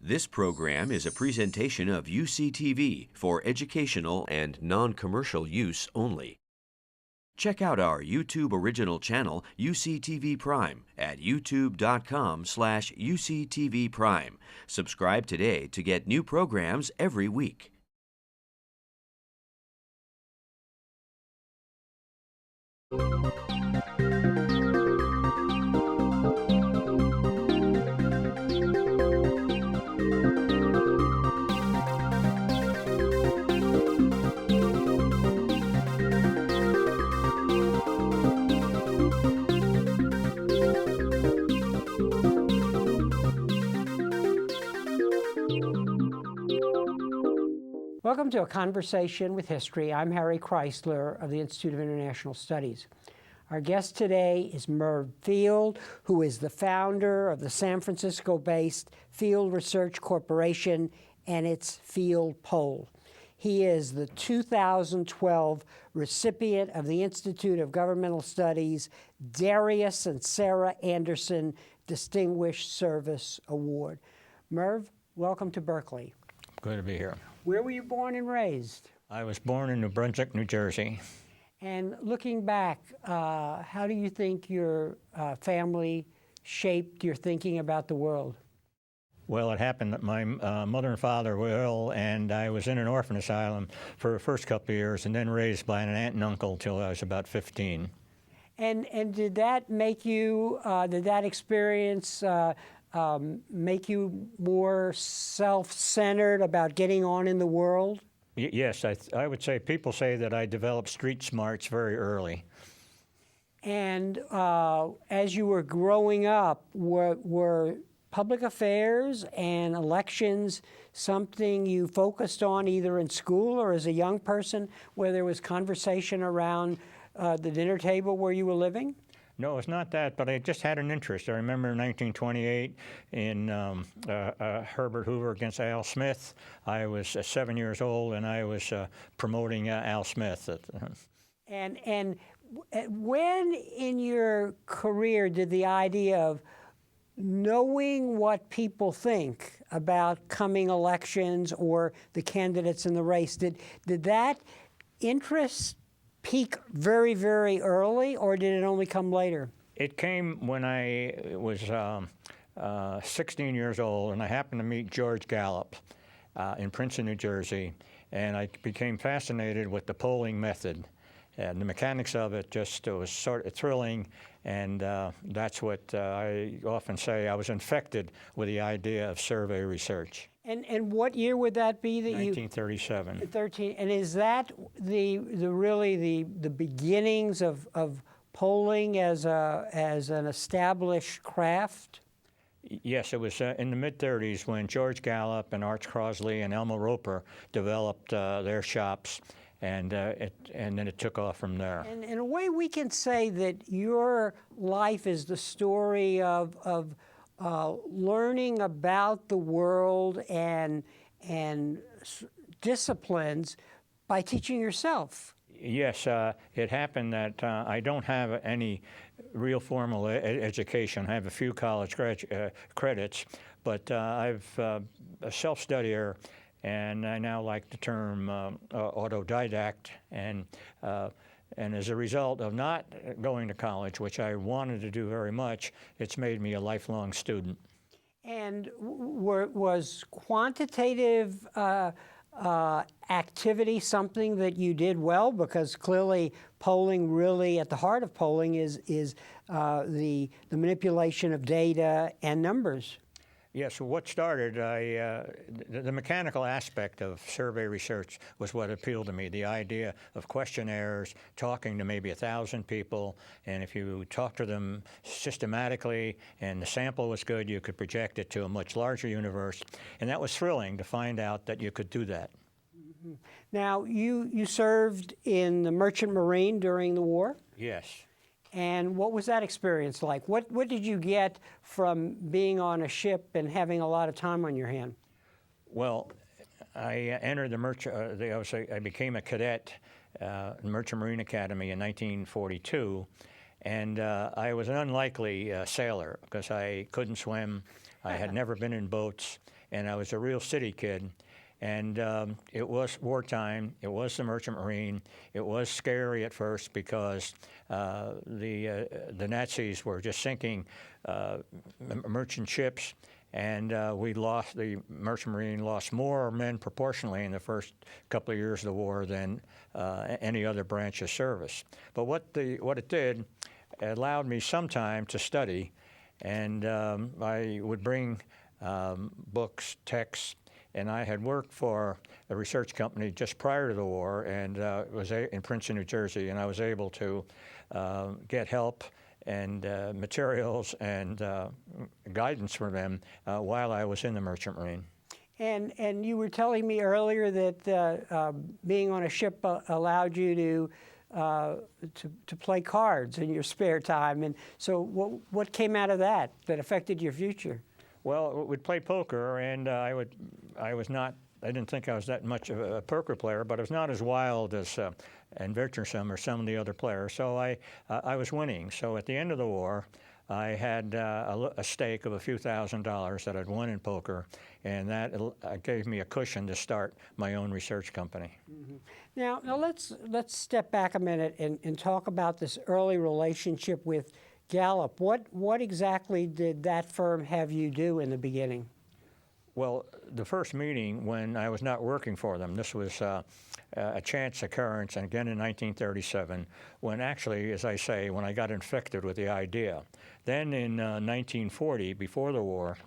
This program is a presentation of UCTV for educational and non-commercial use only. Check out our YouTube original channel, UCTV Prime, at youtube.com/UCTV Prime. Subscribe today to get new programs every week. Welcome to A Conversation with History. I'm Harry Chrysler of the Institute of International Studies. Our guest today is Merv Field, who is the founder of the San Francisco-based Field Research Corporation and its Field Poll. He is the 2012 recipient of the Institute of Governmental Studies Darius and Sarah Anderson Distinguished Service Award. Merv, welcome to Berkeley. Good to be here. Where were you born and raised? I was born in New Brunswick, New Jersey. And looking back, how do you think your family shaped your thinking about the world? Well, it happened that my mother and father were ill, and I was in an orphan asylum for the first couple of years, and then raised by an aunt and uncle till I was about 15. And did that make you, did that experience make you more self-centered about getting on in the world? Yes, I would say people say that I developed street smarts very early. And as you were growing up, were public affairs and elections something you focused on either in school or as a young person, where there was conversation around the dinner table where you were living? No, it's not that, but I just had an interest. I remember in 1928 in Herbert Hoover against Al Smith. I was 7 years old, and I was promoting Al Smith. And when in your career did the idea of knowing what people think about coming elections or the candidates in the race, did that interest peak very, very early, or did it only come later? It came when I was 16 years old, and I happened to meet George Gallup in Princeton, New Jersey, and I became fascinated with the polling method. And the mechanics of it just was sort of thrilling, and that's what I often say. I was infected with the idea of survey research. And what year would that be that 1937. 13. And is that the beginnings of polling as an established craft? Yes, it was in the mid-30s when George Gallup and Arch Crosley and Elmo Roper developed their shops, and then it took off from there. And in a way, we can say that your life is the story of learning about the world and disciplines by teaching yourself. Yes, it happened that I don't have any real formal education. I have a few college credits, but I'm a self-studier, and I now like the term autodidact, and as a result of not going to college, which I wanted to do very much, it's made me a lifelong student. And was quantitative activity something that you did well? Because clearly polling, really at the heart of polling is the manipulation of data and numbers. Yes, what started, the mechanical aspect of survey research was what appealed to me, the idea of questionnaires, talking to maybe 1,000 people, and if you talk to them systematically and the sample was good, you could project it to a much larger universe, and that was thrilling to find out that you could do that. Mm-hmm. Now, you served in the Merchant Marine during the war? Yes. And what was that experience like? What did you get from being on a ship and having a lot of time on your hand? Well, I entered the merchant. I became a cadet in the Merchant Marine Academy in 1942, and I was an unlikely sailor because I couldn't swim, I had never been in boats, and I was a real city kid. And it was wartime. It was the Merchant Marine. It was scary at first because the Nazis were just sinking merchant ships, and the Merchant Marine lost more men proportionally in the first couple of years of the war than any other branch of service. But what it did, it allowed me some time to study, and I would bring books, texts. And I had worked for a research company just prior to the war, and was in Princeton, New Jersey, and I was able to get help and materials and guidance from them while I was in the Merchant Marine. And you were telling me earlier that being on a ship allowed you to play cards in your spare time. And so what came out of that affected your future? Well, we'd play poker, and I didn't think I was that much of a poker player, but I was not as wild as and venturesome or some of the other players. So I was winning. So at the end of the war, I had a stake of a few $1,000s that I'd won in poker, and that gave me a cushion to start my own research company. Mm-hmm. Now let's step back a minute and talk about this early relationship with Gallup. What exactly did that firm have you do in the beginning? Well, the first meeting when I was not working for them, this was a chance occurrence, and again in 1937, when actually, as I say, when I got infected with the idea. Then in 1940, before the war,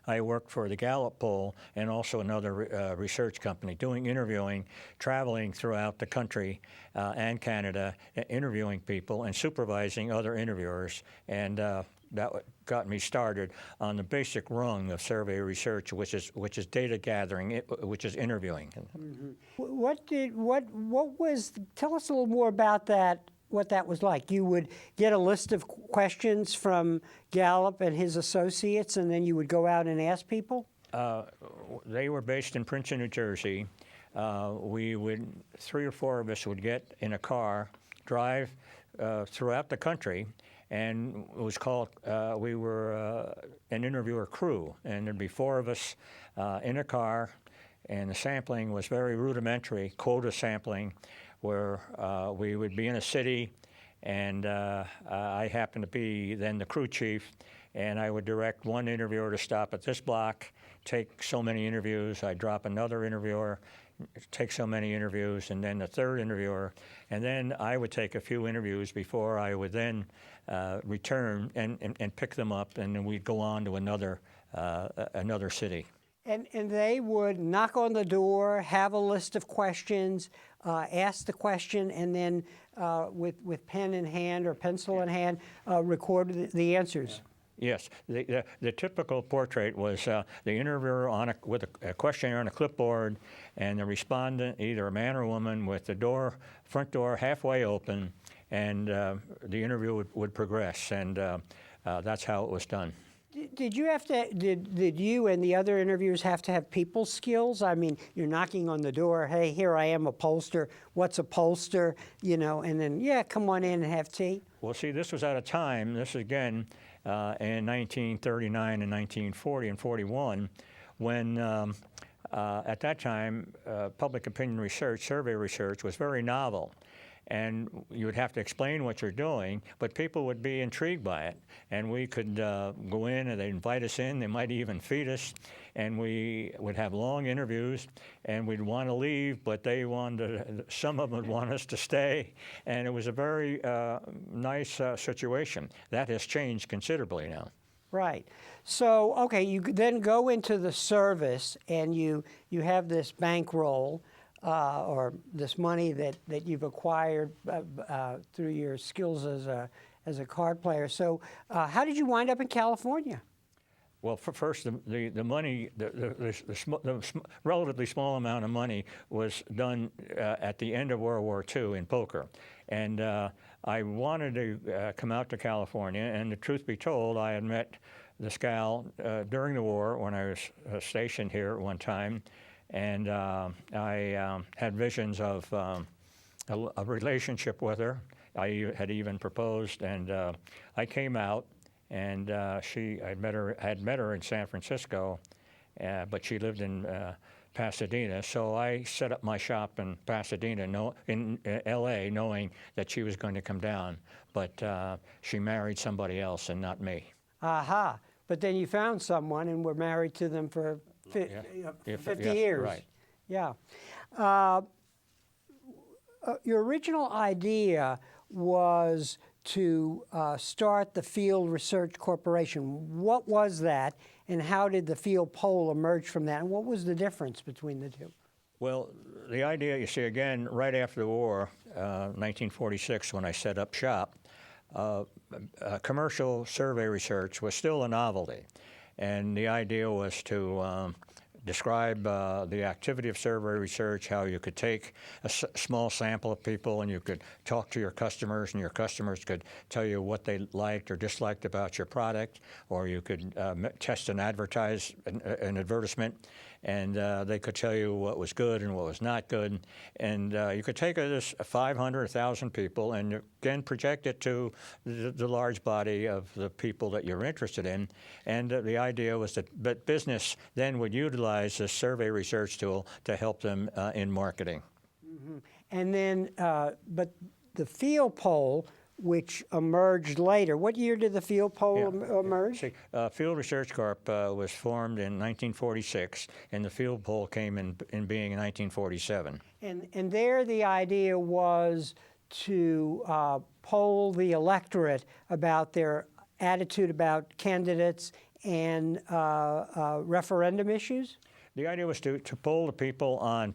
I worked for the Gallup poll and also another research company, doing interviewing, traveling throughout the country and Canada, interviewing people and supervising other interviewers. And that got me started on the basic rung of survey research, which is data gathering, which is interviewing. Mm-hmm. Tell us a little more about that. What that was like. You would get a list of questions from Gallup and his associates, and then you would go out and ask people? They were based in Princeton, New Jersey. 3 or 4 of us would get in a car, drive throughout the country, and it was called, we were an interviewer crew, and there'd be 4 of us in a car, and the sampling was very rudimentary, quota sampling, where we would be in a city, and I happened to be then the crew chief, and I would direct one interviewer to stop at this block, take so many interviews. I'd drop another interviewer, take so many interviews, and then the third interviewer, and then I would take a few interviews before I would then return and pick them up, and then we'd go on to another city. And they would knock on the door, have a list of questions, ask the question, and then with pen in hand or pencil in hand, record the answers. Yes, the typical portrait was the interviewer with a questionnaire on a clipboard, and the respondent, either a man or a woman, with the front door halfway open, and the interview would progress, and that's how it was done. Did you and the other interviewers have to have people skills? I mean, you're knocking on the door, hey, here I am, a pollster. What's a pollster? You know, and then, yeah, come on in and have tea. Well, see, this was at a time, this again, in 1939 and 1940 and 41, when at that time, public opinion research, survey research, was very novel. And you would have to explain what you're doing, but people would be intrigued by it. And we could go in, and they'd invite us in. They might even feed us, and we would have long interviews, and we'd want to leave, but some of them would want us to stay. And it was a very nice situation. That has changed considerably now. Right. So, okay, you then go into the service, and you have this bankroll. Or this money that you've acquired through your skills as a card player. So how did you wind up in California? Well, first, the money, the relatively small amount of money was done at the end of World War II in poker. And I wanted to come out to California, and the truth be told, I had met this gal during the war when I was stationed here at one time. And I had visions of a relationship with her. I had even proposed, and I came out, and I had met her in San Francisco, but she lived in Pasadena. So I set up my shop in Pasadena, in L.A., knowing that she was going to come down. But she married somebody else and not me. Aha. But then you found someone and were married to them for 50 years. Right. Yeah. Your original idea was to start the Field Research Corporation. What was that, and how did the Field Poll emerge from that, and what was the difference between the two? Well, the idea, you see, again, right after the war, 1946, when I set up shop, commercial survey research was still a novelty. And the idea was to describe the activity of survey research, how you could take a small sample of people and you could talk to your customers, and your customers could tell you what they liked or disliked about your product, or you could test an advertisement, and they could tell you what was good and what was not good. And you could take this 500, 1,000 people and again project it to the large body of the people that you're interested in. And the idea was that business then would utilize this survey research tool to help them in marketing. Mm-hmm. And then, but the Field Poll, which emerged later. What year did the Field Poll emerge? See, Field Research Corp was formed in 1946, and the Field Poll came in being in 1947. And there the idea was to poll the electorate about their attitude about candidates and referendum issues? The idea was to poll the people on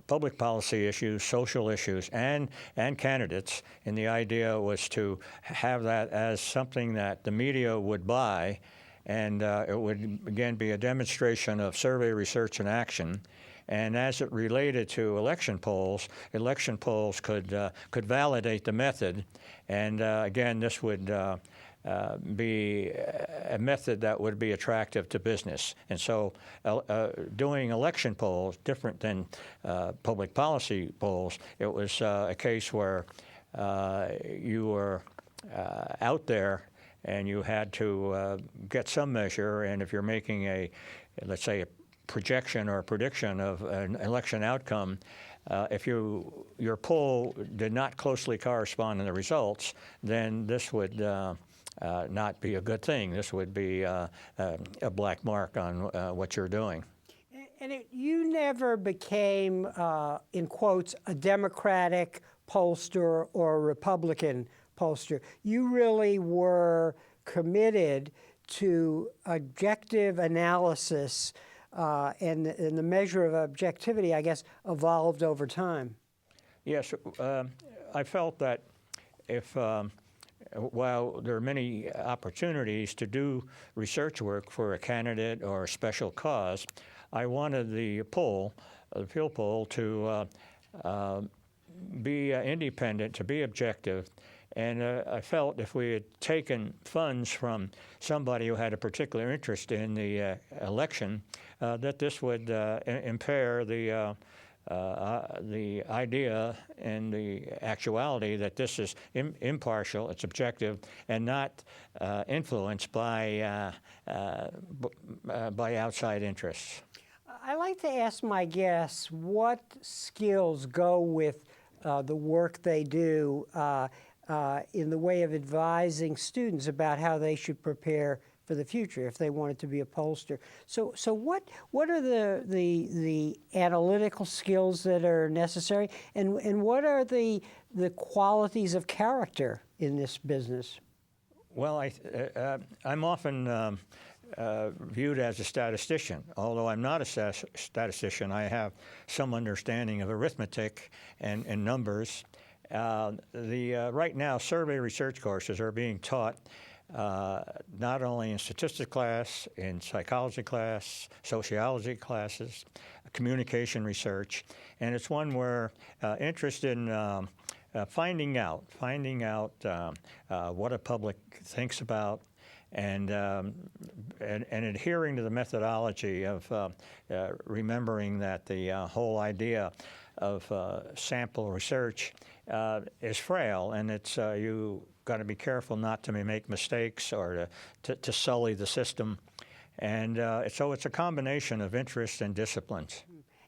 public policy issues, social issues, and candidates. And the idea was to have that as something that the media would buy, and it would again be a demonstration of survey research in action. And as it related to election polls could validate the method. And again, this would be a method that would be attractive to business. And so doing election polls, different than public policy polls, it was a case where you were out there and you had to get some measure. And if you're making let's say, a projection or a prediction of an election outcome, if your poll did not closely correspond in the results, then this would not be a good thing. This would be a black mark on what you're doing. And you never became, in quotes, a Democratic pollster or a Republican pollster. You really were committed to objective analysis, and the measure of objectivity, I guess, evolved over time. Yes, I felt that while there are many opportunities to do research work for a candidate or a special cause, I wanted the Field Poll, to be independent, to be objective. And I felt if we had taken funds from somebody who had a particular interest in the election, that this would impair the idea and the actuality that this is impartial, it's objective, and not influenced by outside interests. I like to ask my guests what skills go with the work they do in the way of advising students about how they should prepare for the future if they wanted to be a pollster. So what are the analytical skills that are necessary, and what are the qualities of character in this business? Well, I'm often viewed as a statistician. Although I'm not a statistician, I have some understanding of arithmetic and numbers. Right now, survey research courses are being taught not only in statistics class, in psychology class, sociology classes, communication research, and it's one where interest in finding out what a public thinks about, and adhering to the methodology of remembering that the whole idea of sample research is frail, and it's got to be careful not to make mistakes or to sully the system. And so it's a combination of interest and disciplines.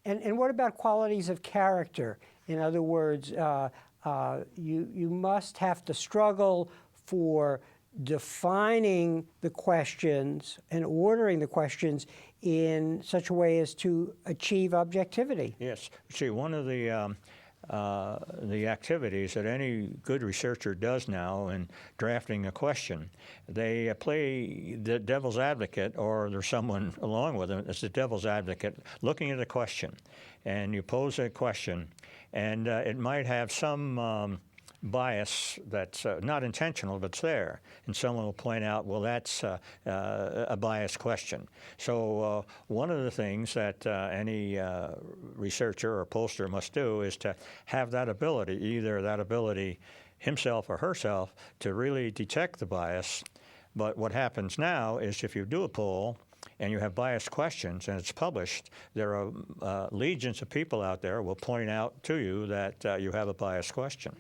And what about qualities of character? In other words, you must have to struggle for defining the questions and ordering the questions in such a way as to achieve objectivity. Yes. See, one of the activities that any good researcher does now in drafting a question, they play the devil's advocate, or there's someone along with them as the devil's advocate looking at a question. And you pose a question, and it might have some bias that's not intentional, but it's there. And someone will point out, well, that's a biased question. So one of the things that any researcher or pollster must do is to have that ability, either that ability himself or herself, to really detect the bias. But what happens now is if you do a poll and you have biased questions and it's published, there are legions of people out there will point out to you that you have a biased question.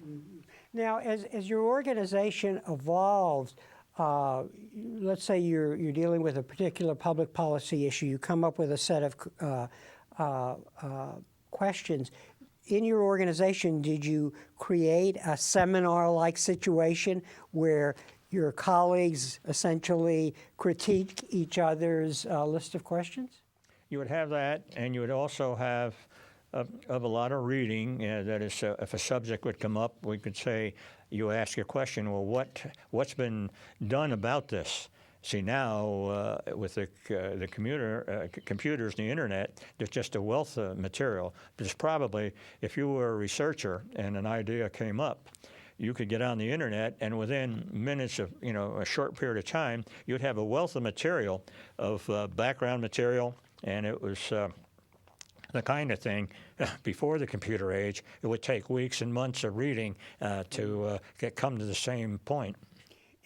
Now, as your organization evolves, let's say you're dealing with a particular public policy issue, you come up with a set of questions. In your organization, did you create a seminar-like situation where your colleagues essentially critique each other's list of questions? You would have that, and you would also have of a lot of reading. That is, if a subject would come up, we could say, you ask a question, well, what's been done about this? See, now with the computers and the internet, there's just a wealth of material. There's probably, if you were a researcher and an idea came up, you could get on the internet, and within minutes of, a short period of time, you'd have a wealth of material, of background material, and it was the kind of thing, before the computer age, it would take weeks and months of reading to come to the same point.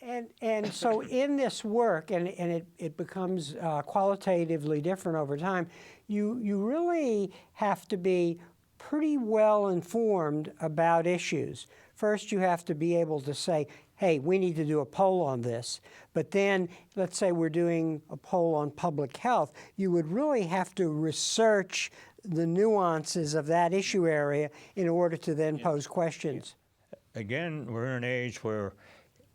And so in this work, and it becomes qualitatively different over time, you really have to be pretty well informed about issues. First, you have to be able to say, hey, we need to do a poll on this. But then, let's say we're doing a poll on public health, you would really have to research the nuances of that issue area in order to then pose questions. Again, we're in an age where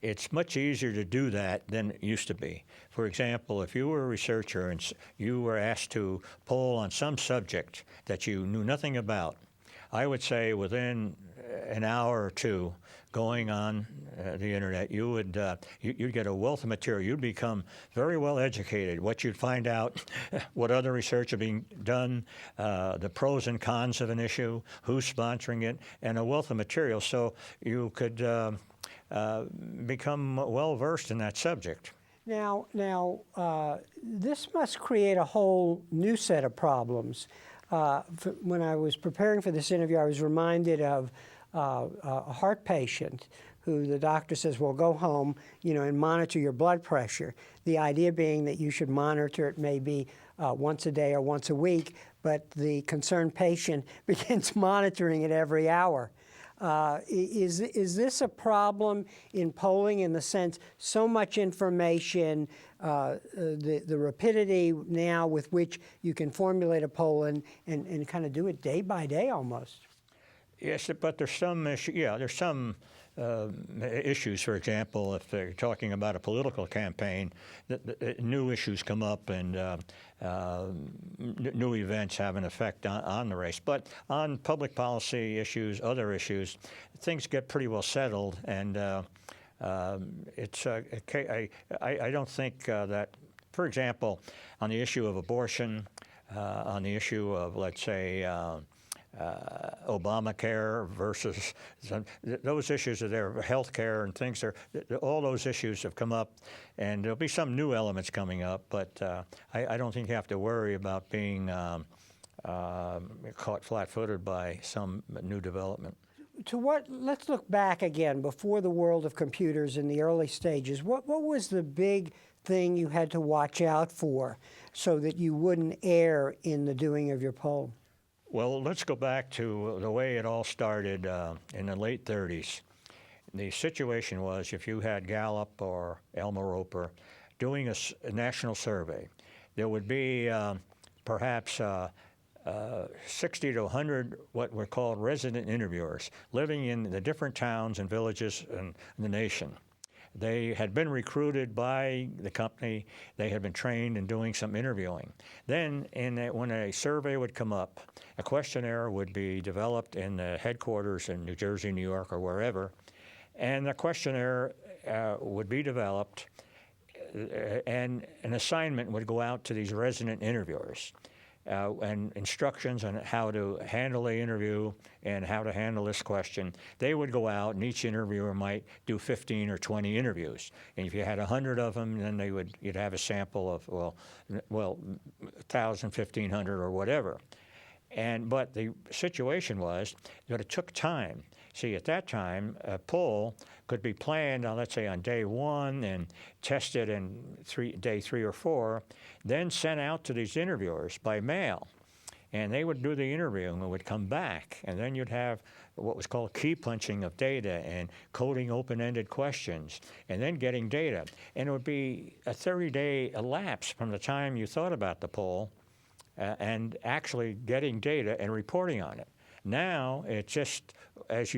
it's much easier to do that than it used to be. For example, if you were a researcher and you were asked to poll on some subject that you knew nothing about, I would say within an hour or two going on the internet, you would you'd get a wealth of material. You'd become very well educated. What you'd find out, what other research are being done, the pros and cons of an issue, who's sponsoring it, and a wealth of material. So you could become well versed in that subject. Now, this must create a whole new set of problems. When I was preparing for this interview, I was reminded of a heart patient who the doctor says, well, go home, and monitor your blood pressure. The idea being that you should monitor it maybe once a day or once a week, but the concerned patient begins monitoring it every hour. Is this a problem in polling in the sense so much information, the rapidity now with which you can formulate a poll and kind of do it day by day almost? Yes, but there's some issue. Yeah, there's some issues. For example, if they're talking about a political campaign, new issues come up and new events have an effect on the race. But on public policy issues, other issues, things get pretty well settled, and it's. I don't think that, for example, on the issue of abortion, on the issue of, let's say, Obamacare versus those issues are there, health care and things. All those issues have come up, and there'll be some new elements coming up, but I don't think you have to worry about being caught flat-footed by some new development. Let's look back again, before the world of computers in the early stages. What was the big thing you had to watch out for so that you wouldn't err in the doing of your poll? Well, let's go back to the way it all started in the late 30s. the situation was if you had Gallup or Elmer Roper doing a national survey, there would be perhaps 60 to 100 what were called resident interviewers living in the different towns and villages in the nation. They had been recruited by the company. They had been trained in doing some interviewing. Then when a survey would come up, a questionnaire would be developed in the headquarters in New Jersey, New York, or wherever, and the questionnaire would be developed, and an assignment would go out to these resident interviewers. And instructions on how to handle the interview and how to handle this question. They would go out, and each interviewer might do 15 or 20 interviews. And if you had 100 of them, then you'd have a sample of, well, 1,000, 1,500, or whatever. But the situation was that it took time. See, at that time, a poll could be planned on, let's say, on day 1 and tested in day 3 or 4, then sent out to these interviewers by mail. And they would do the interviewing and would come back. And then you'd have what was called key punching of data and coding open-ended questions and then getting data. And it would be a 30-day elapse from the time you thought about the poll and actually getting data and reporting on it. Now, it's just, as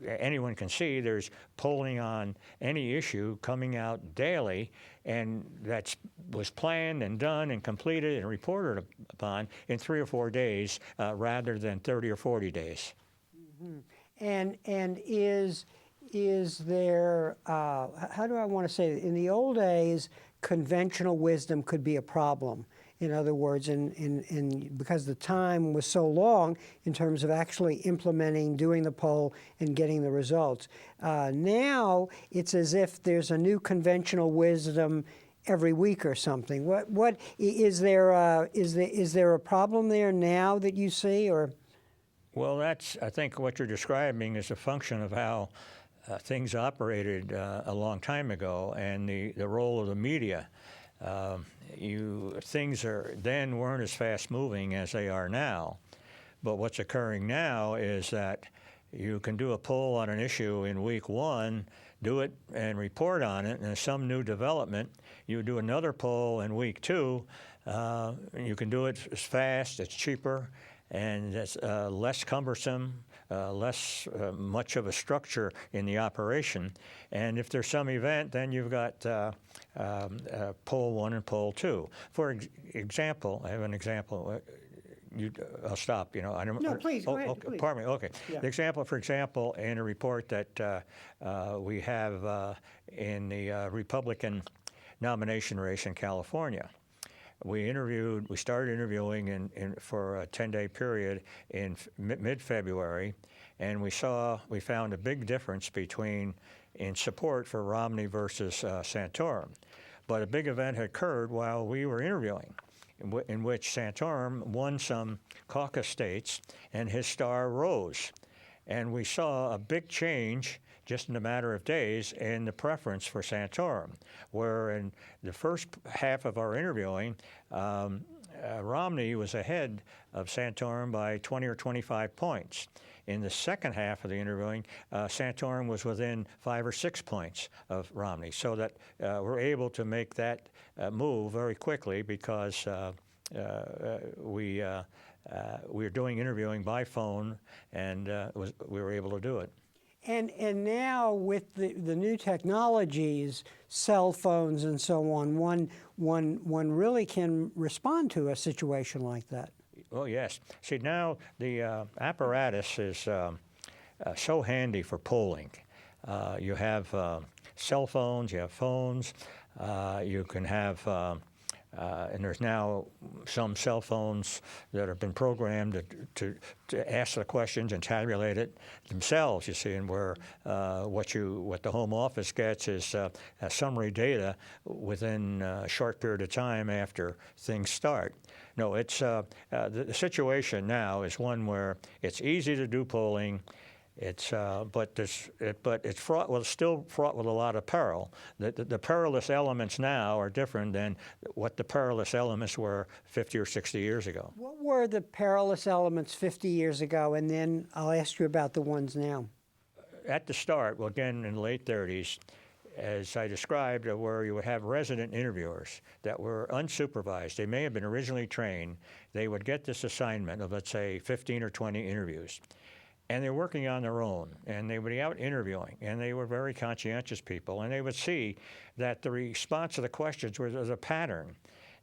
anyone can see, there's polling on any issue coming out daily, and that was planned and done and completed and reported upon in 3 or 4 days rather than 30 or 40 days. Mm-hmm. And is there, how do I want to say it? In the old days, conventional wisdom could be a problem. In other words, because the time was so long in terms of actually implementing, doing the poll, and getting the results. Now it's as if there's a new conventional wisdom every week or something. What is there a problem there now that you see, or? Well, I think what you're describing is a function of how things operated a long time ago and the role of the media. Things then weren't as fast moving as they are now, but what's occurring now is that you can do a poll on an issue in week 1, do it and report on it, and there's some new development. You do another poll in week 2, you can do it as fast, it's cheaper, and it's less cumbersome, less much of a structure in the operation. And if there's some event, then you've got poll 1 and poll 2. For example, I have an example. I'll stop. I don't. No, please go ahead. Okay, please. Pardon me. Okay. Yeah. The example, for example, in a report that we have in the Republican nomination race in California. We started interviewing for a 10-day period in mid-February, and we found a big difference in support for Romney versus Santorum. But a big event had occurred while we were interviewing, in which Santorum won some caucus states, and his star rose. And we saw a big change just in a matter of days in the preference for Santorum, where in the first half of our interviewing, Romney was ahead of Santorum by 20 or 25 points. In the second half of the interviewing, Santorum was within 5 or 6 points of Romney, so that we're able to make that move very quickly because we were doing interviewing by phone, and we were able to do it. And now with the new technologies, cell phones and so on, one really can respond to a situation like that. Oh, yes. See, now the apparatus is so handy for polling. You have cell phones, you have phones, you can have and there's now some cell phones that have been programmed to ask the questions and tabulate it themselves, you see, and where what the Home Office gets is summary data within a short period of time after things start. No, it's the situation now is one where it's easy to do polling. But it's fraught with, still fraught with a lot of peril. The perilous elements now are different than what the perilous elements were 50 or 60 years ago. What were the perilous elements 50 years ago? And then I'll ask you about the ones now. at the start, well, again, in the late 30s, as I described, where you would have resident interviewers that were unsupervised. They may have been originally trained. They would get this assignment of, let's say, 15 or 20 interviews. And they're working on their own, and they would be out interviewing, and they were very conscientious people, and they would see that the response to the questions was a pattern.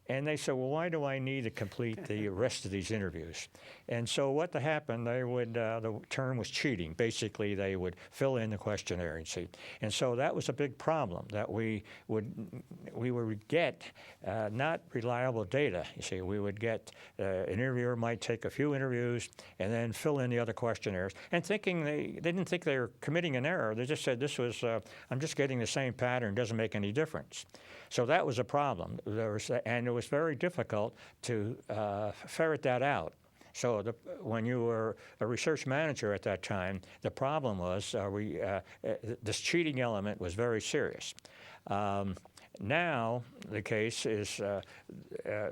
And they said, well, why do I need to complete the rest of these interviews? And so what happened, they would, the term was cheating. Basically, they would fill in the questionnaire and see. And so that was a big problem, that we would get not reliable data. You see, we would get, an interviewer might take a few interviews and then fill in the other questionnaires, and thinking they didn't think they were committing an error. They just said, this was, I'm just getting the same pattern, doesn't make any difference. So that was a problem. And it was very difficult to ferret that out. So when you were a research manager at that time, the problem was this cheating element was very serious. Now the case is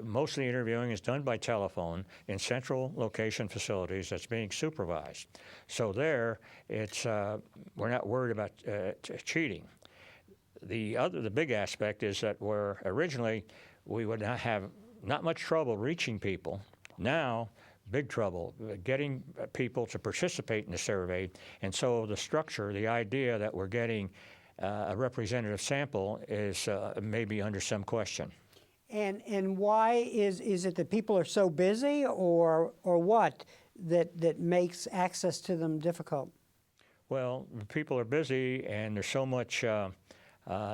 most of the interviewing is done by telephone in central location facilities that's being supervised. So there, we're not worried about cheating. The big aspect is that where originally we would have not much trouble reaching people, now big trouble getting people to participate in the survey. And so the structure, the idea that we're getting a representative sample is maybe under some question. And why is it that people are so busy, or what that makes access to them difficult? Well, people are busy, and there's so much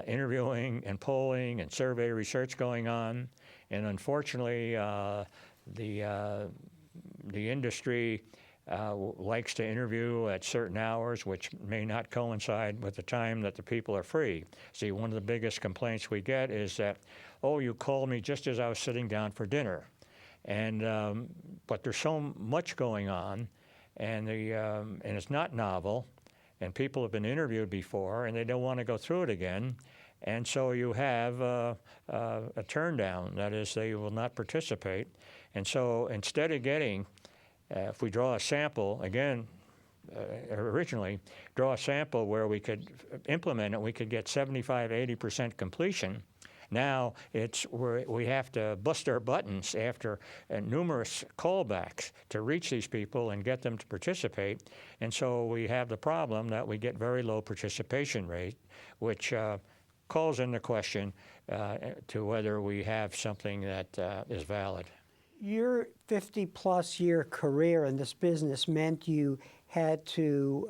interviewing and polling and survey research going on, and unfortunately, the industry likes to interview at certain hours, which may not coincide with the time that the people are free. See, one of the biggest complaints we get is that, oh, you called me just as I was sitting down for dinner, and but there's so much going on, and it's not novel. And people have been interviewed before, and they don't want to go through it again. And so you have a turn down. That is, they will not participate. And so instead of getting, if we draw a sample, again, originally, draw a sample where we could implement it, we could get 75, 80% completion. Now we have to bust our buttons after numerous callbacks to reach these people and get them to participate. And so we have the problem that we get very low participation rate, which calls into question to whether we have something that is valid. Your 50-plus year career in this business meant you had to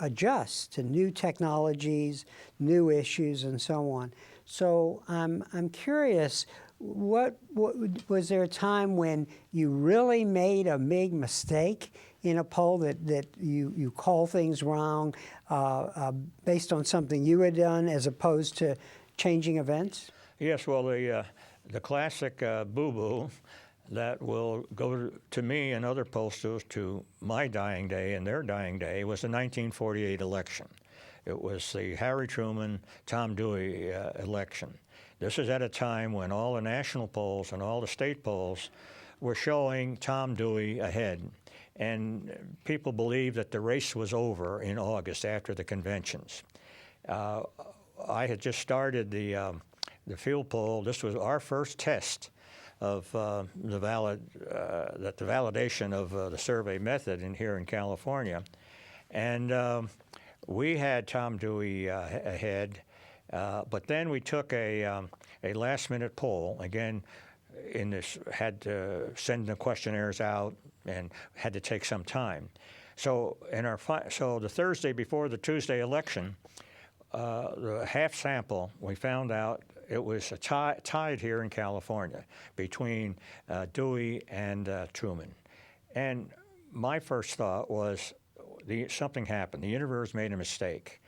adjust to new technologies, new issues, and so on. So I'm curious, what was there a time when you really made a big mistake in a poll that you call things wrong based on something you had done as opposed to changing events? Yes, well, the classic boo-boo that will go to me and other pollsters to my dying day and their dying day was the 1948 election. It was the Harry Truman, Tom Dewey election. This is at a time when all the national polls and all the state polls were showing Tom Dewey ahead. And people believed that the race was over in August after the conventions. I had just started the field poll. This was our first test of the validation of the survey method here in California. And we had Tom Dewey ahead, but then we took a last-minute poll. Again, had to send the questionnaires out and had to take some time. So the Thursday before the Tuesday election, the half sample, we found out it was tied here in California between Dewey and Truman. And my first thought was something happened. The interviewers made a mistake.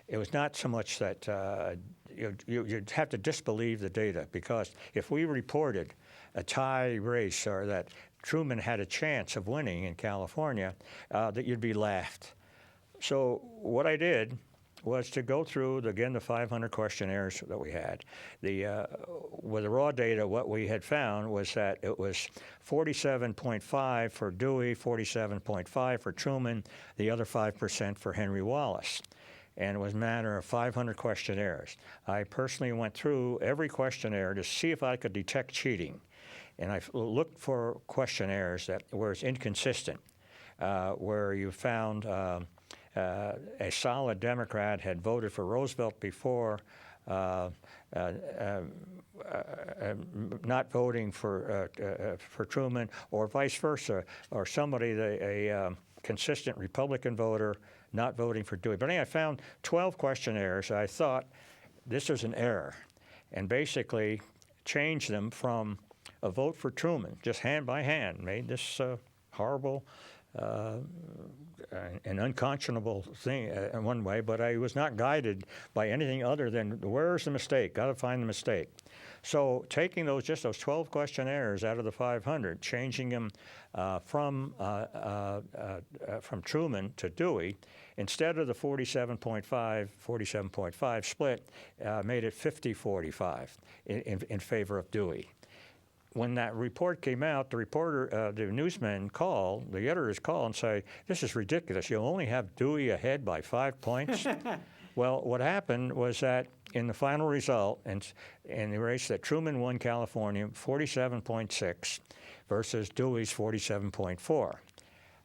It was not so much that you'd have to disbelieve the data, because if we reported a tie race or that Truman had a chance of winning in California, that you'd be laughed. So what I did was to go through, again, the 500 questionnaires that we had. With the raw data, what we had found was that it was 47.5 for Dewey, 47.5 for Truman, the other 5% for Henry Wallace. And it was a matter of 500 questionnaires. I personally went through every questionnaire to see if I could detect cheating. And I looked for questionnaires where it's inconsistent, where you found a solid Democrat had voted for Roosevelt before, not voting for Truman, or vice versa, or somebody, a consistent Republican voter, not voting for Dewey. But anyway, I found 12 questionnaires. I thought this was an error, and basically changed them from a vote for Truman, just hand by hand, made this horrible an unconscionable thing in one way, but I was not guided by anything other than where's the mistake, got to find the mistake. So taking just those 12 questionnaires out of the 500, changing them from Truman to Dewey, instead of the 47.5 split, made it 50-45 in favor of Dewey. When that report came out, the newsmen call, the editors call and say, this is ridiculous. You'll only have Dewey ahead by 5 points. Well, what happened was that in the final result, in the race that Truman won California, 47.6 versus Dewey's 47.4.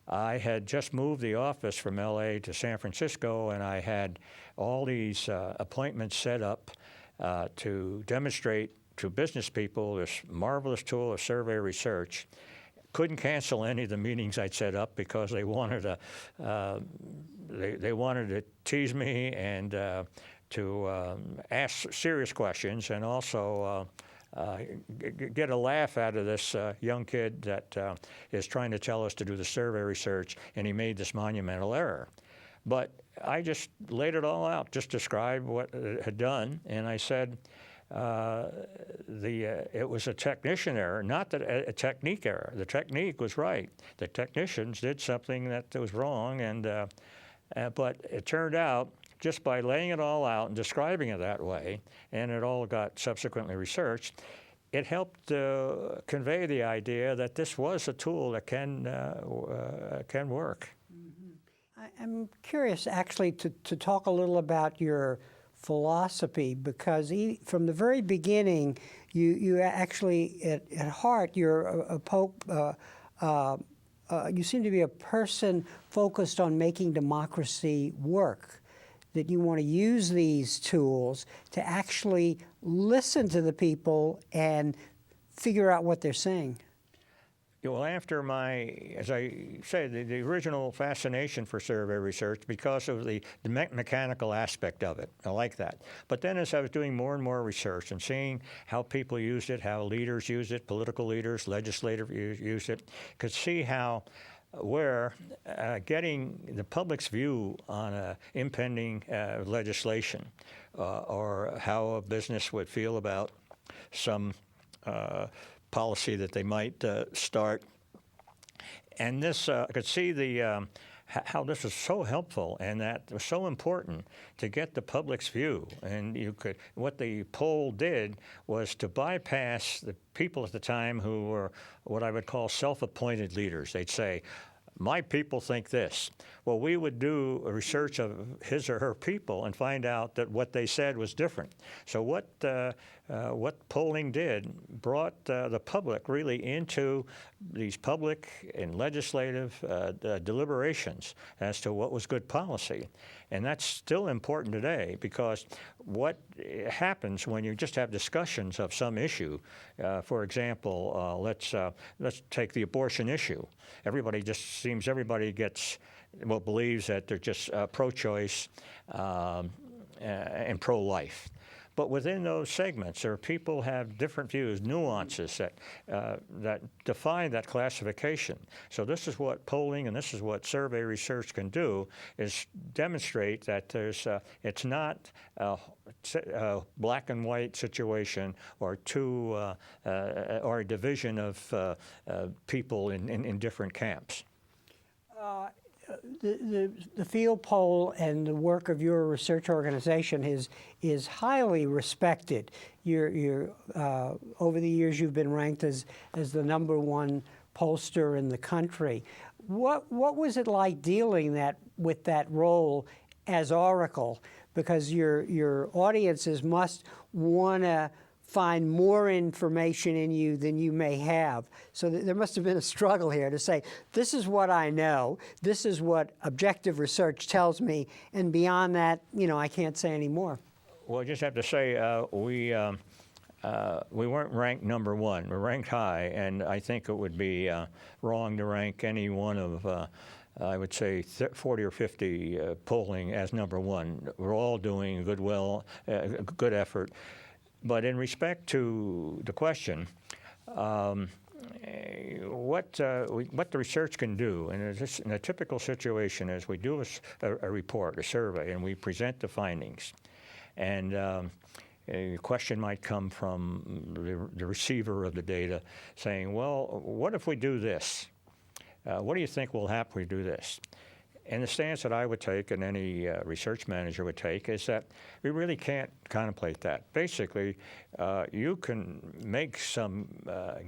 I had just moved the office from LA to San Francisco, and I had all these appointments set up to demonstrate to business people this marvelous tool of survey research. Couldn't cancel any of the meetings I'd set up because they wanted to tease me and to ask serious questions, and also get a laugh out of this young kid that is trying to tell us to do the survey research, and he made this monumental error. But I just laid it all out, just described what it had done, and I said, it was a technician error, not a technique error. The technique was right. The technicians did something that was wrong, but it turned out just by laying it all out and describing it that way, and it all got subsequently researched, it helped convey the idea that this was a tool that can work. Mm-hmm. I'm curious, actually, to talk a little about your philosophy, because from the very beginning, you actually, at heart, you're a pope. You seem to be a person focused on making democracy work, that you want to use these tools to actually listen to the people and figure out what they're saying. Well, after as I say, the original fascination for survey research, because of the mechanical aspect of it, I like that. But then as I was doing more and more research and seeing how people used it, how leaders used it, political leaders, legislators used it, could see where getting the public's view on impending legislation or how a business would feel about some policy that they might start. And this, I could see how this was so helpful, and that it was so important to get the public's view. And what the poll did was to bypass the people at the time who were what I would call self-appointed leaders. They'd say, my people think this. Well, we would do a research of his or her people and find out that what they said was different. So what polling did brought the public really into these public and legislative deliberations as to what was good policy. And that's still important today, because what happens when you just have discussions of some issue, for example, let's take the abortion issue. Everybody believes that they're just pro-choice and pro-life. But within those segments, people have different views, nuances that define that classification. So this is what polling and this is what survey research can do, is demonstrate that it's not a black and white situation or or a division of people in different camps. the field poll and the work of your research organization is highly respected. You're over the years you've been ranked as the #1 pollster in the country. What was it like dealing with that role as Oracle? Because your audiences must want to find more information in you than you may have. So there must have been a struggle here to say, this is what I know, this is what objective research tells me, and beyond that, I can't say any more. Well, I just have to say, we weren't ranked #1. We're ranked high, and I think it would be wrong to rank any one of, I would say, 40 or 50 polling as #1. We're all doing good effort. But in respect to the question, what the research can do, and in a typical situation is we do a report, a survey, and we present the findings. And a question might come from the receiver of the data saying, well, what if we do this? What do you think will happen if we do this? And the stance that I would take and any research manager would take is that we really can't contemplate that. Basically, you can make some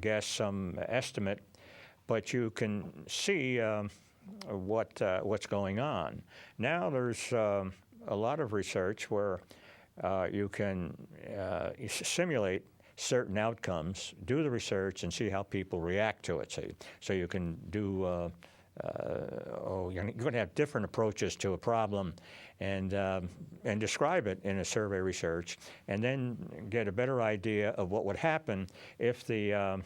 guess, some estimate, but you can see what's going on. Now there's a lot of research where you can simulate certain outcomes, do the research, and see how people react to it. So you can do you're going to have different approaches to a problem and describe it in a survey research, and then get a better idea of what would happen if the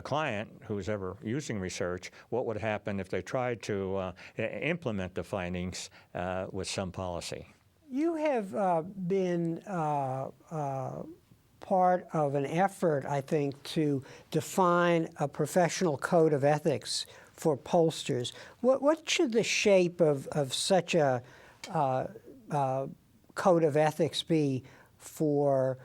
client who's ever using research, what would happen if they tried to implement the findings with some policy. You have been part of an effort, I think, to define a professional code of ethics for pollsters. What should the shape of such a code of ethics be for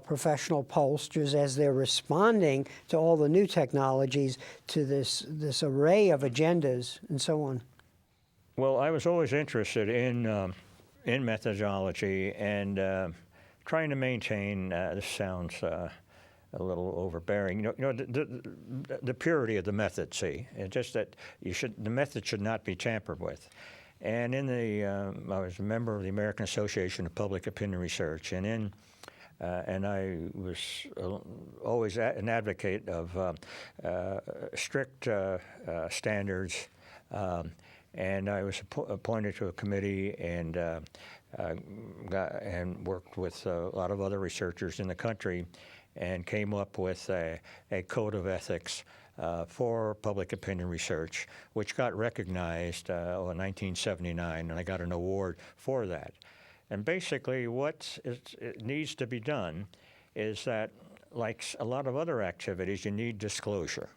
professional pollsters as they're responding to all the new technologies, to this array of agendas and so on? Well, I was always interested in methodology and trying to maintain, this sounds a little overbearing. The purity of the method. It's just that the method should not be tampered with. And I was a member of the American Association of Public Opinion Research, and I was always an advocate of strict standards. And I was appointed to a committee and worked with a lot of other researchers in the country, and came up with a code of ethics for public opinion research, which got recognized in 1979, and I got an award for that. And basically what it needs to be done is that, like a lot of other activities, you need disclosure.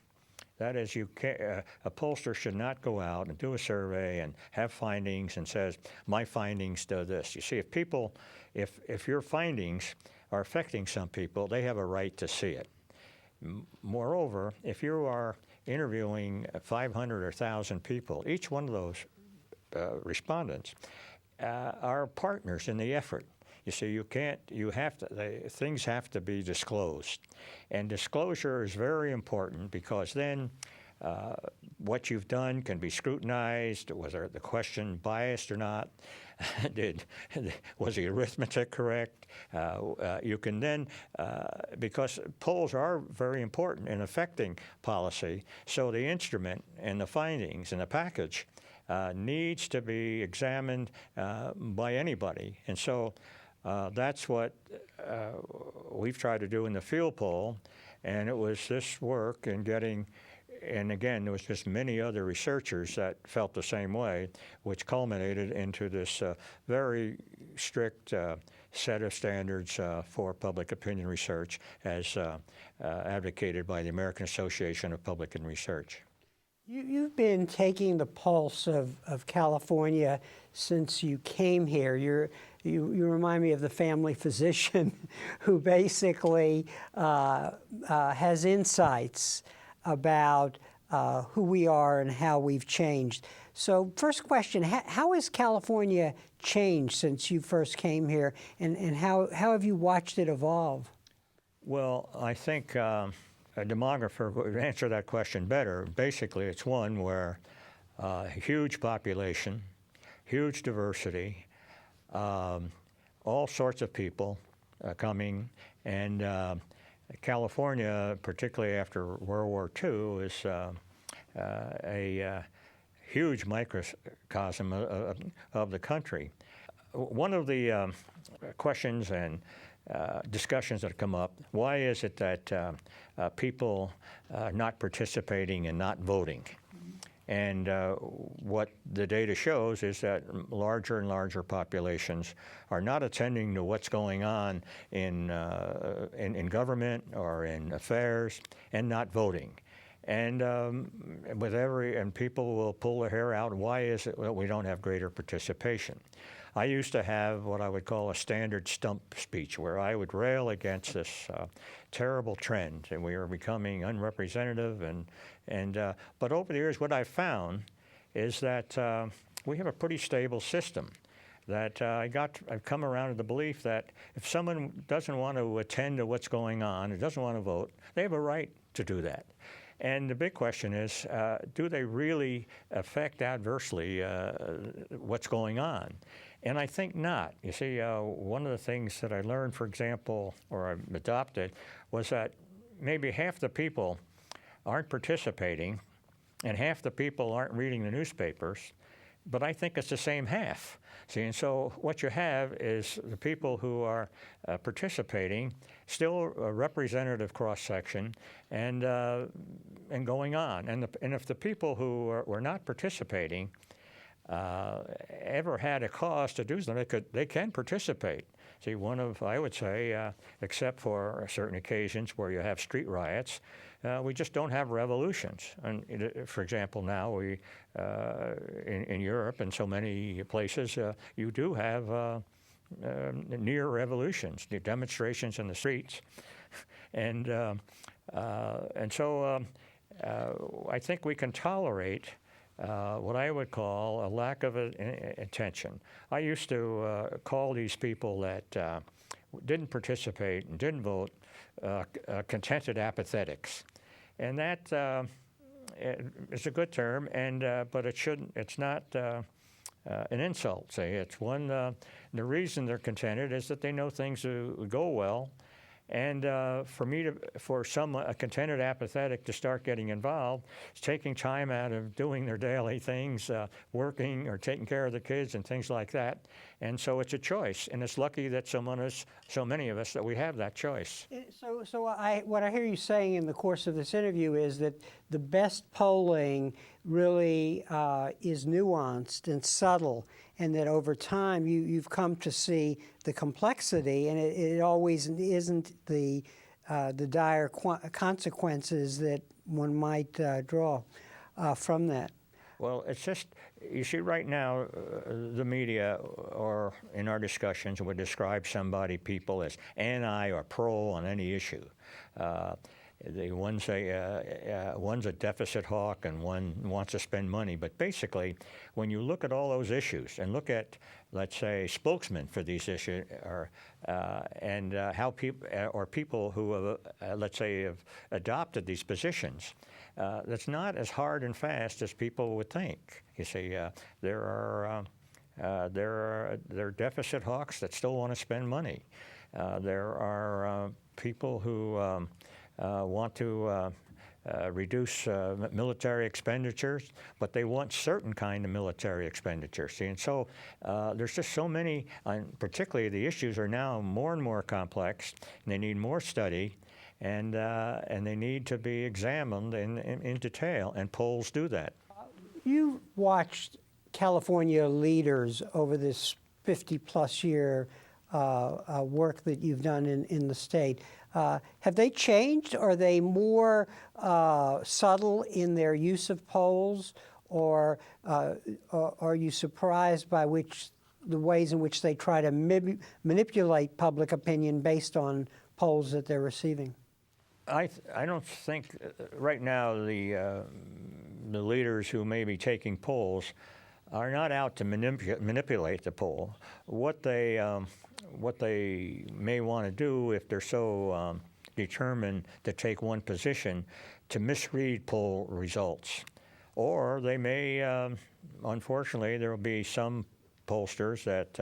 That is, a pollster should not go out and do a survey and have findings and says, my findings do this. You see, if your findings are affecting some people, they have a right to see it. Moreover, if you are interviewing 500 or 1,000 people, each one of those respondents are partners in the effort. You see, things have to be disclosed. And disclosure is very important because then what you've done can be scrutinized. Was the question biased or not? Was the arithmetic correct? You can then, because polls are very important in affecting policy, so the instrument and the findings and the package needs to be examined by anybody. And so that's what we've tried to do in the field poll, and it was this work in getting, and again, there was just many other researchers that felt the same way, which culminated into this very strict set of standards for public opinion research as advocated by the American Association of Public Opinion Research. You've been taking the pulse of California since you came here. You remind me of the family physician who basically has insights about who we are and how we've changed. So first question, how has California changed since you first came here, and how have you watched it evolve? Well, I think a demographer would answer that question better. Basically, it's one where huge population, huge diversity, all sorts of people coming, and California, particularly after World War II, is a huge microcosm of the country. One of the questions and discussions that come up, why is it that people are not participating and not voting? And what the data shows is that larger and larger populations are not attending to what's going on in government or in affairs and not voting. And and people will pull their hair out. Why is it that we don't have greater participation? I used to have what I would call a standard stump speech, where I would rail against this terrible trend, and we are becoming unrepresentative. But over the years, what I've found is that we have a pretty stable system. That I've come around to the belief that if someone doesn't want to attend to what's going on, or doesn't want to vote, they have a right to do that. And the big question is, do they really affect adversely what's going on? And I think not. You see, one of the things that I learned, for example, or I adopted, was that maybe half the people aren't participating and half the people aren't reading the newspapers, but I think it's the same half. See, and so what you have is the people who are participating, still a representative cross-section, and going on. And if the people who were not participating ever had a cause to do something, they can participate. See, I would say, except for certain occasions where you have street riots, we just don't have revolutions. And for example, now in Europe and so many places, you do have near revolutions, demonstrations in the streets, and so I think we can tolerate what I would call a lack of attention. I used to call these people that didn't participate and didn't vote contented apathetics, and that is a good term, but it's not an insult. Say it's one. The reason they're contented is that they know things go well. And for a contented apathetic to start getting involved, it's taking time out of doing their daily things, working or taking care of the kids and things like that. And so it's a choice, and it's lucky that so many of us that we have that choice. So what I hear you saying in the course of this interview is that the best polling really is nuanced and subtle, and that over time you've come to see the complexity, and it always isn't the dire consequences that one might draw from that. Well, it's just, you see, right now, the media, or in our discussions, would describe people as anti or pro on any issue. One's a deficit hawk and one wants to spend money. But basically, when you look at all those issues and look at, let's say, spokesmen for these issues, and how people who have, let's say, have adopted these positions, that's not as hard and fast as people would think. You see, there are deficit hawks that still want to spend money. There are people who want to reduce military expenditures, but they want certain kind of military expenditures. See, and so there's just so many, particularly the issues are now more and more complex, and they need more study, and they need to be examined in detail, and polls do that. You watched California leaders over this 50-plus year work that you've done in the state. Have they changed? Are they more subtle in their use of polls, or are you surprised by the ways in which they try to manipulate public opinion based on polls that they're receiving? I don't think right now the leaders who may be taking polls are not out to manipulate the poll. What they may want to do, if they're so determined to take one position, to misread poll results. Or they may, unfortunately, there will be some pollsters that,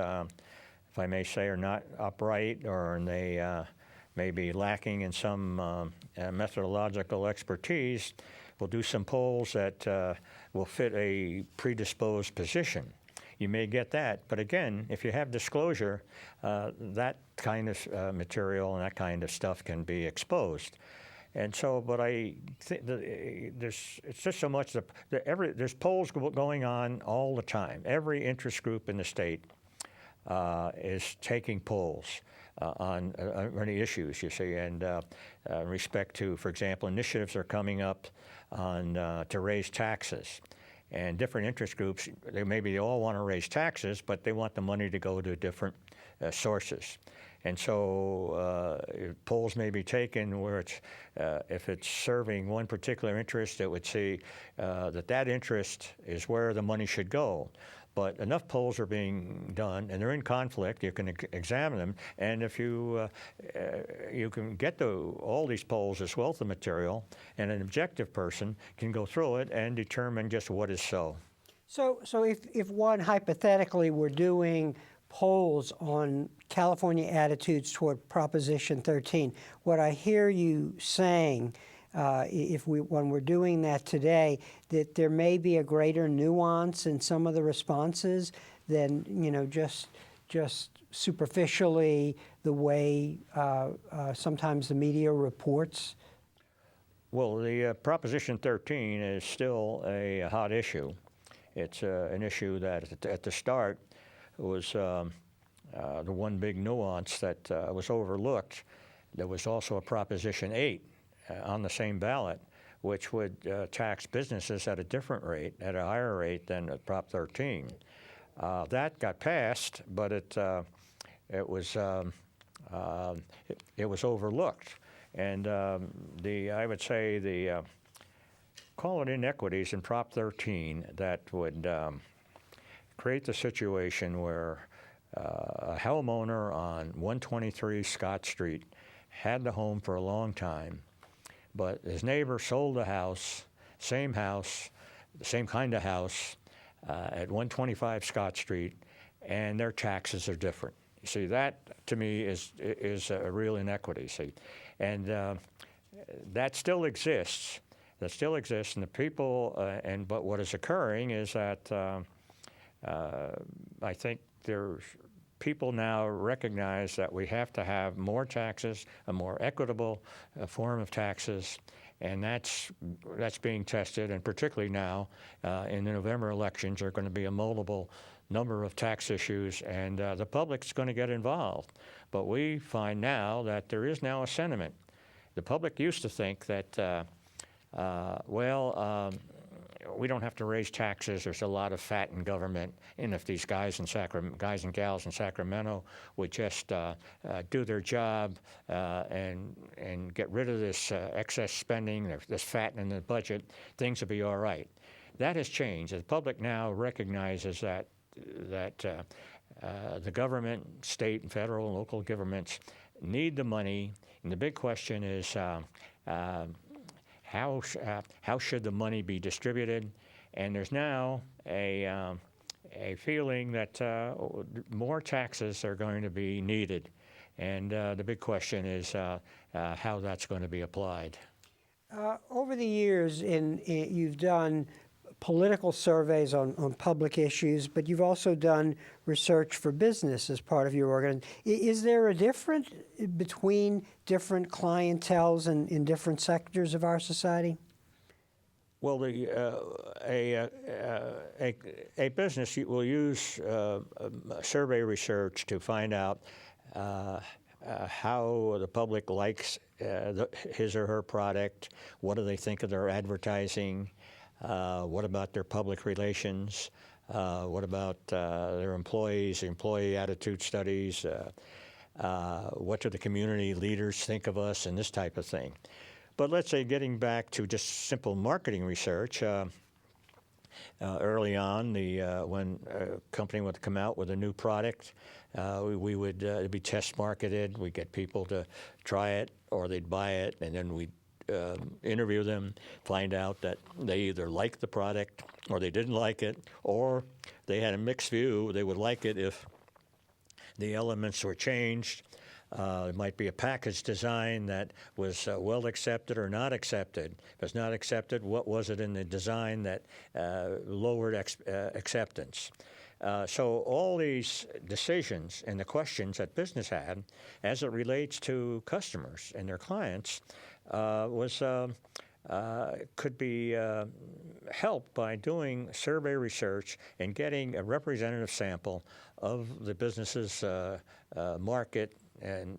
if I may say, are not upright, or they may be lacking in some methodological expertise, will do some polls that will fit a predisposed position. You may get that, but again, if you have disclosure, that kind of material and that kind of stuff can be exposed. And so, but I think it's just so much there's polls going on all the time. Every interest group in the state is taking polls on any issues, you see, and in respect to, for example, initiatives are coming up on to raise taxes. And different interest groups, they all want to raise taxes, but they want the money to go to different sources. And so polls may be taken where it's, if it's serving one particular interest, it would see that interest is where the money should go. But enough polls are being done, and they're in conflict. You can examine them, and if you can get to all these polls as wealth of material, and an objective person can go through it and determine just what is so. So if one hypothetically were doing polls on California attitudes toward Proposition 13, what I hear you saying, when we're doing that today, that there may be a greater nuance in some of the responses than just superficially the way sometimes the media reports. Well, the Proposition 13 is still a hot issue. It's an issue that at the start was the one big nuance that was overlooked. There was also a Proposition 8 on the same ballot, which would tax businesses at a different rate, at a higher rate than Prop 13. That got passed, but it was overlooked. And I would say the call it inequities in Prop 13 that would create the situation where a homeowner on 123 Scott Street had the home for a long time, but his neighbor sold the house, the same kind of house, at 125 Scott Street, and their taxes are different. You see, that to me is a real inequity. See, and that still exists. That still exists, and the people. But what is occurring is that I think there's people now recognize that we have to have more taxes, a more equitable form of taxes, and that's being tested. And particularly now, in the November elections, there are going to be a multiple number of tax issues, and the public's going to get involved. But we find now that there is now a sentiment. The public used to think that, we don't have to raise taxes. There's a lot of fat in government, and if these guys and gals in Sacramento would just do their job and get rid of this excess spending, this fat in the budget, things will be all right. That has changed. The public now recognizes that the government, state and federal and local governments need the money, and the big question is how should the money be distributed? And there's now a feeling that more taxes are going to be needed, and the big question is how that's going to be applied. Over the years, you've done political surveys on public issues, but you've also done research for business as part of your organization. Is there a difference between different clienteles in different sectors of our society? Well, a business will use survey research to find out how the public likes his or her product, what do they think of their advertising, what about their public relations, what about their employees, employee attitude studies, what do the community leaders think of us, and this type of thing. But let's say getting back to just simple marketing research, early on, when a company would come out with a new product, we would it'd be test marketed. We'd get people to try it, or they'd buy it, and then we'd interview them, find out that they either liked the product or they didn't like it, or they had a mixed view. They would like it if the elements were changed. It might be a package design that was well accepted or not accepted. If it's not accepted, what was it in the design that lowered acceptance? So all these decisions and the questions that business had as it relates to customers and their clients could be helped by doing survey research and getting a representative sample of the business's market and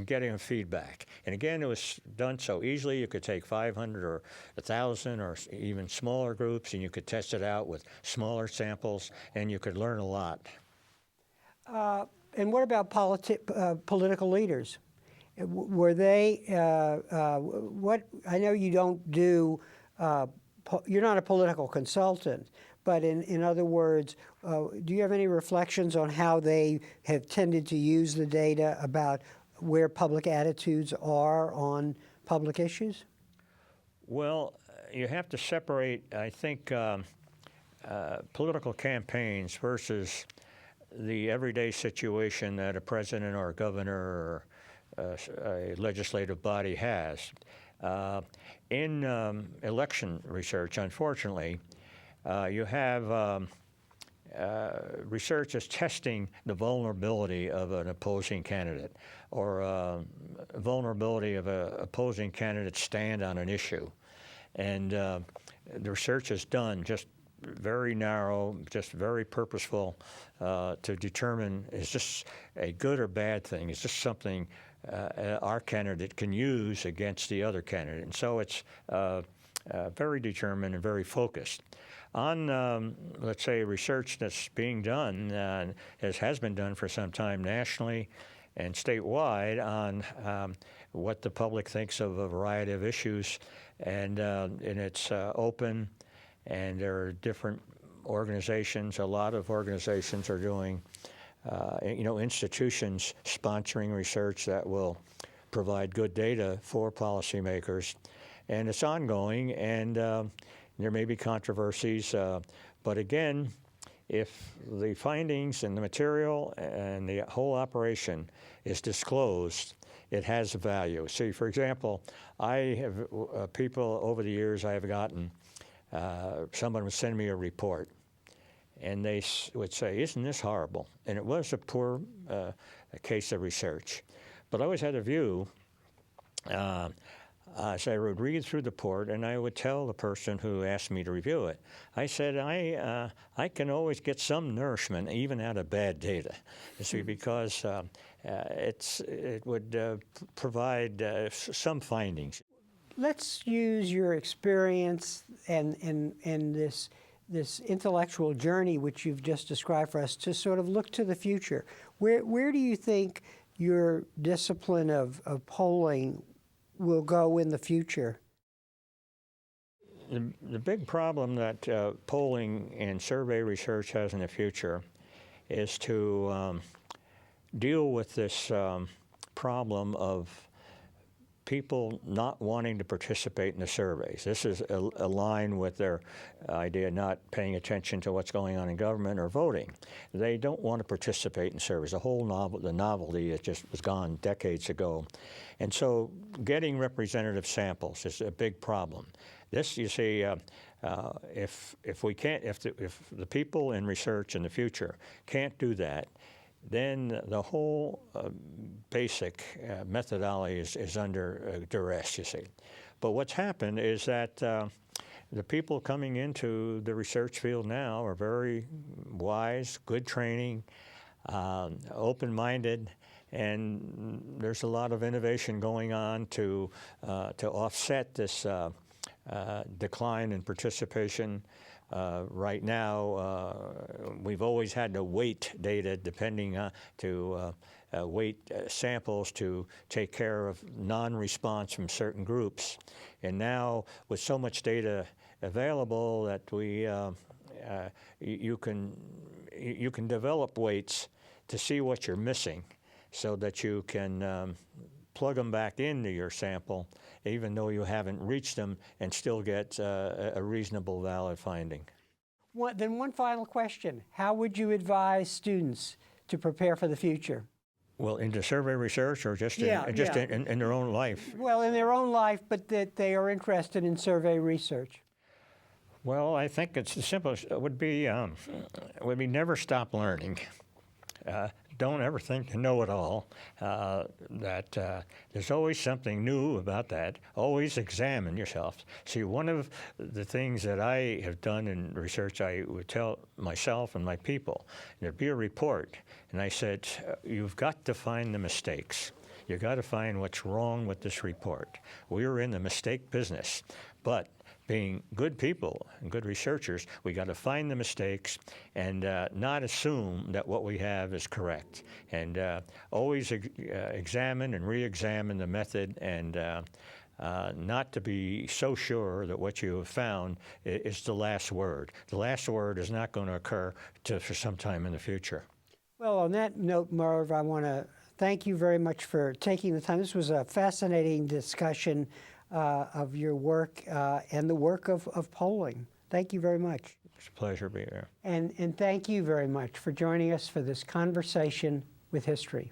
getting feedback. And again, it was done so easily. You could take 500 or 1,000 or even smaller groups, and you could test it out with smaller samples, and you could learn a lot. And what about political leaders? Were they, I know you don't do, you're not a political consultant, but in other words, do you have any reflections on how they have tended to use the data about where public attitudes are on public issues? Well, you have to separate, I think, political campaigns versus the everyday situation that a president or a governor or a legislative body has. In election research, unfortunately, you have research is testing the vulnerability of an opposing candidate or vulnerability of an opposing candidate's stand on an issue. And the research is done just very narrow, just very purposeful to determine is this a good or bad thing? Is this something our candidate can use against the other candidate? And so it's very determined and very focused. On, let's say, research that's being done, has been done for some time nationally and statewide on what the public thinks of a variety of issues, and it's open, and there are different organizations. A lot of organizations are doing, institutions sponsoring research that will provide good data for policymakers, and it's ongoing, and there may be controversies, but again, if the findings and the material and the whole operation is disclosed, it has value. See, for example, I have people over the years I have gotten, someone would send me a report, and they would say, "Isn't this horrible?" And it was a poor case of research, but I always had a view. So I would read through the report, and I would tell the person who asked me to review it, I said, I can always get some nourishment even out of bad data, you see, because it would provide some findings. Let's use your experience and this intellectual journey which you've just described for us to sort of look to the future. Where do you think your discipline of polling will go in the future? The big problem that polling and survey research has in the future is to deal with this problem of people not wanting to participate in the surveys. This is aligned with their idea of not paying attention to what's going on in government or voting. They don't want to participate in surveys. The novelty just was gone decades ago. And so getting representative samples is a big problem. This, you see, if the people in research in the future can't do that, then the whole basic methodology is under duress, you see. But what's happened is that the people coming into the research field now are very wise, good training, open-minded, and there's a lot of innovation going on to offset this decline in participation. Right now, we've always had to weight data depending to weight samples to take care of non-response from certain groups. And now, with so much data available, that you can develop weights to see what you're missing, so that you can plug them back into your sample, even though you haven't reached them, and still get a reasonable, valid finding. Then one final question. How would you advise students to prepare for the future? Well, into survey research, or just in their own life? Well, in their own life, but that they are interested in survey research. Well, I think it's the simplest. It would be never stop learning. Don't ever think you know it all. There's always something new about that. Always examine yourself. See, one of the things that I have done in research, I would tell myself and my people, there'd be a report, and I said, you've got to find the mistakes. You've got to find what's wrong with this report. We're in the mistake business, but being good people and good researchers, we got to find the mistakes and not assume that what we have is correct. And always examine and re-examine the method, and not to be so sure that what you have found is the last word. The last word is not going to occur for some time in the future. Well, on that note, Merv, I want to thank you very much for taking the time. This was a fascinating discussion of your work and the work of polling. Thank you very much. It's a pleasure to be here. And thank you very much for joining us for this conversation with history.